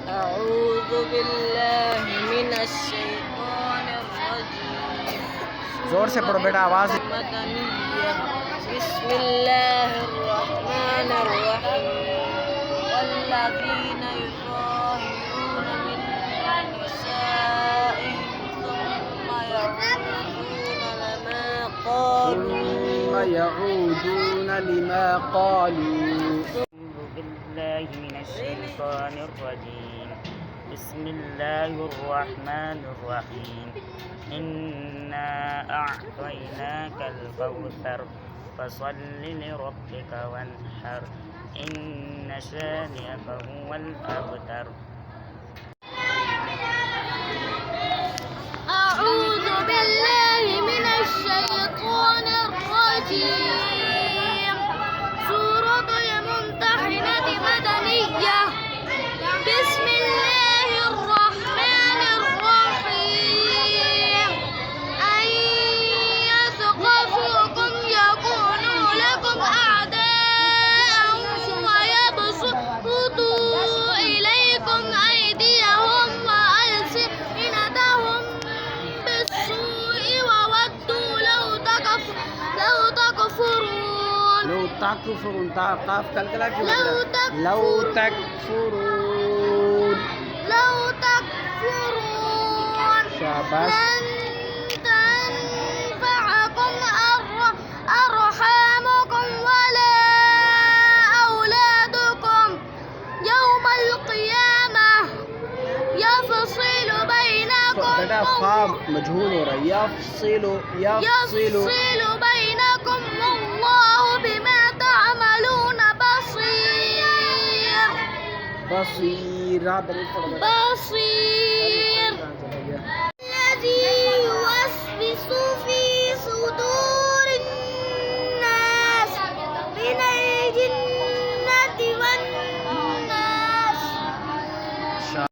أعوذ بالله من الشيطان الرجيم. जोर से पढ़ो बेटा, आवाज। मदनिया। बिस्मिल्लाह الرحمن الرحيم. والذين يظاهرون من نسائهم ثم يعودون لما قالوا. أعوذ بالله من الشيطان الرجيم. بسم الله الرحمن الرحيم. إنا أعطيناك الكوثر فصل لربك وانحر إن شانئك هو الأبتر. أعوذ بالله من الشيطان الرجيم. سورة الممتحنة مدنية. بسم الله الرحمن الرحيم. أن يثقفوكم يكونوا لكم أعداء ويبسطوا إليكم أيديهم وألسنتهم بالسوء وودوا لو تكفرون. لو قاف كلكلا لو تكفرون. شاباش. لن تنفعكم أرحامكم ولا أولادكم يوم القيامة يفصل بينكم. बेटा फाब मजहूल हो रहा है. يفصل بينكم والله بما تعملون بصير. बसीरा بصير.